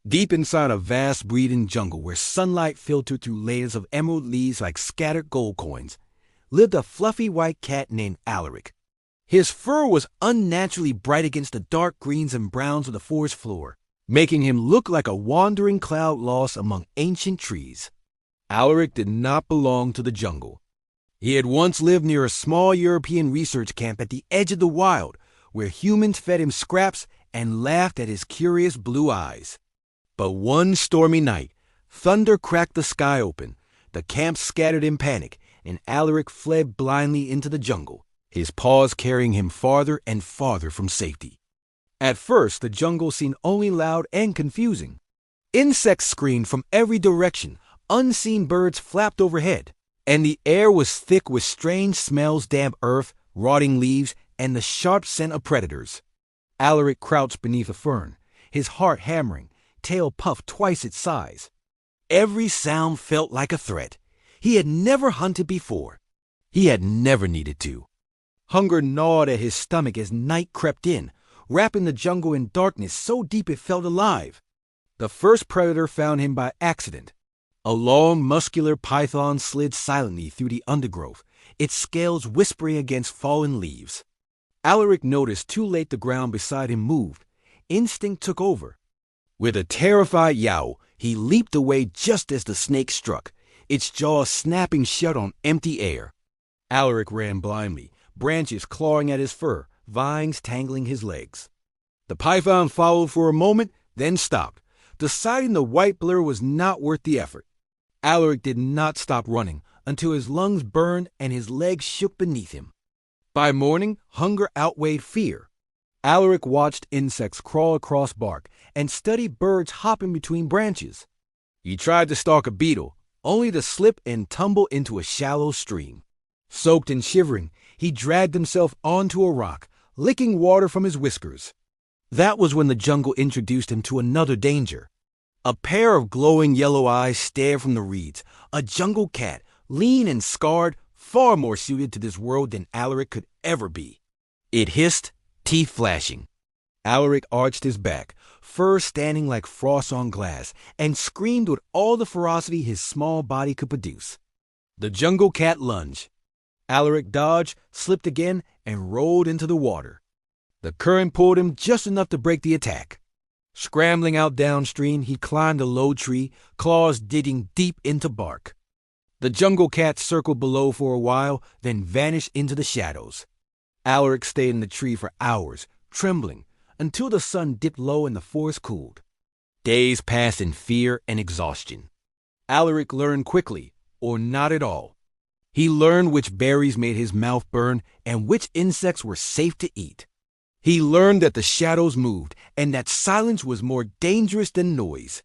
Deep inside a vast breathing jungle where sunlight filtered through layers of emerald leaves like scattered gold coins, lived a fluffy white cat named Alaric. His fur was unnaturally bright against the dark greens and browns of the forest floor, making him look like a wandering cloud lost among ancient trees. Alaric did not belong to the jungle. He had once lived near a small European research camp at the edge of the wild, where humans fed him scraps and laughed at his curious blue eyes. But one stormy night, thunder cracked the sky open, the camp scattered in panic, and Alaric fled blindly into the jungle, his paws carrying him farther and farther from safety. At first, the jungle seemed only loud and confusing. Insects screamed from every direction, unseen birds flapped overhead, and the air was thick with strange smells, damp earth, rotting leaves, and the sharp scent of predators. Alaric crouched beneath a fern, his heart hammering, tail puffed twice its size. Every sound felt like a threat. He had never hunted before. He had never needed to. Hunger gnawed at his stomach as night crept in, wrapping the jungle in darkness so deep it felt alive. The first predator found him by accident. A long, muscular python slid silently through the undergrowth, its scales whispering against fallen leaves. Alaric noticed too late the ground beside him moved. Instinct took over. With a terrified yowl, he leaped away just as the snake struck, its jaws snapping shut on empty air. Alaric ran blindly, branches clawing at his fur, vines tangling his legs. The python followed for a moment, then stopped, deciding the white blur was not worth the effort. Alaric did not stop running until his lungs burned and his legs shook beneath him. By morning, hunger outweighed fear. Alaric watched insects crawl across bark and studied birds hopping between branches. He tried to stalk a beetle, only to slip and tumble into a shallow stream. Soaked and shivering, he dragged himself onto a rock, licking water from his whiskers. That was when the jungle introduced him to another danger. A pair of glowing yellow eyes stared from the reeds, a jungle cat, lean and scarred, far more suited to this world than Alaric could ever be. It hissed, teeth flashing. Alaric arched his back, fur standing like frost on glass, and screamed with all the ferocity his small body could produce. The jungle cat lunged. Alaric dodged, slipped again, and rolled into the water. The current pulled him just enough to break the attack. Scrambling out downstream, he climbed a low tree, claws digging deep into bark. The jungle cat circled below for a while, then vanished into the shadows. Alaric stayed in the tree for hours, trembling, until the sun dipped low and the forest cooled. Days passed in fear and exhaustion. Alaric learned quickly, or not at all. He learned which berries made his mouth burn and which insects were safe to eat. He learned that the shadows moved and that silence was more dangerous than noise.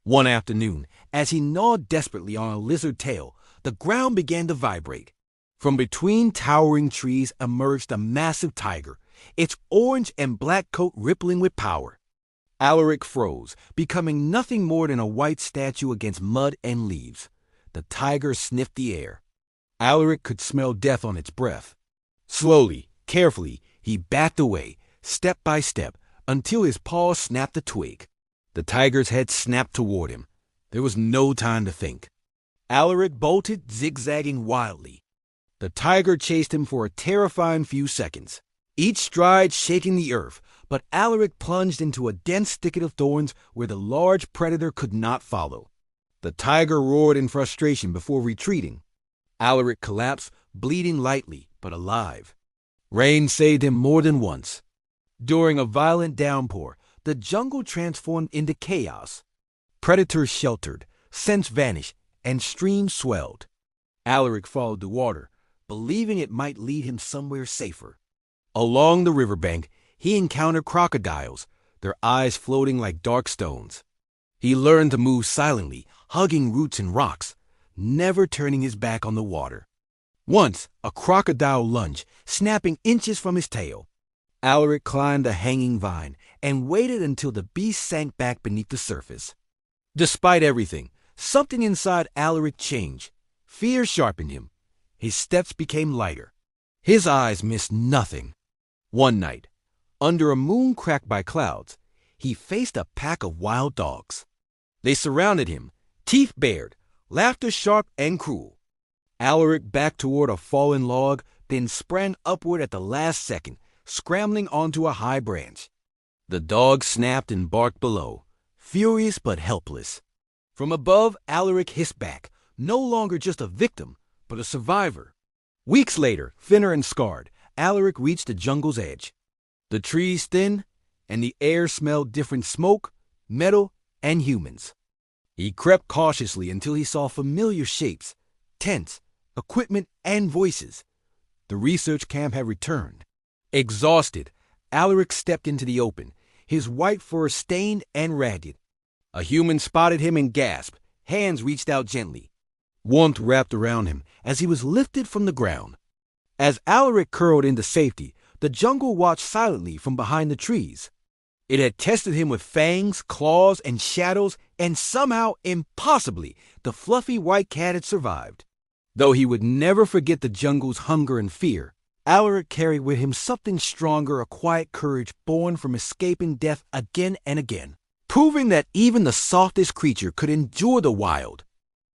One afternoon, as he gnawed desperately on a lizard tail, the ground began to vibrate. From between towering trees emerged a massive tiger, its orange and black coat rippling with power. Alaric froze, becoming nothing more than a white statue against mud and leaves. The tiger sniffed the air. Alaric could smell death on its breath. Slowly, carefully, he backed away, step by step, until his paw snapped a twig. The tiger's head snapped toward him. There was no time to think. Alaric bolted, zigzagging wildly. The tiger chased him for a terrifying few seconds, each stride shaking the earth, but Alaric plunged into a dense thicket of thorns where the large predator could not follow. The tiger roared in frustration before retreating. Alaric collapsed, bleeding lightly, but alive. Rain saved him more than once. During a violent downpour, the jungle transformed into chaos. Predators sheltered, scents vanished, and streams swelled. Alaric followed the water, believing it might lead him somewhere safer. Along the riverbank, he encountered crocodiles, their eyes floating like dark stones. He learned to move silently, hugging roots and rocks, never turning his back on the water. Once, a crocodile lunged, snapping inches from his tail. Alaric climbed a hanging vine and waited until the beast sank back beneath the surface. Despite everything, something inside Alaric changed. Fear sharpened him. His steps became lighter. His eyes missed nothing. One night, under a moon cracked by clouds, he faced a pack of wild dogs. They surrounded him, teeth bared, laughter sharp and cruel. Alaric backed toward a fallen log, then sprang upward at the last second, scrambling onto a high branch. The dogs snapped and barked below, furious but helpless. From above, Alaric hissed back, no longer just a victim, but a survivor. Weeks later, thinner and scarred, Alaric reached the jungle's edge. The trees thin, and the air smelled different smoke, metal, and humans. He crept cautiously until he saw familiar shapes, tents, equipment, and voices. The research camp had returned. Exhausted, Alaric stepped into the open, his white fur stained and ragged. A human spotted him and gasped. Hands reached out gently. Warmth wrapped around him as he was lifted from the ground. As Alaric curled into safety, the jungle watched silently from behind the trees. It had tested him with fangs, claws, and shadows, and somehow, impossibly, the fluffy white cat had survived. Though he would never forget the jungle's hunger and fear, Alaric carried with him something stronger, a quiet courage born from escaping death again and again, proving that even the softest creature could endure the wild,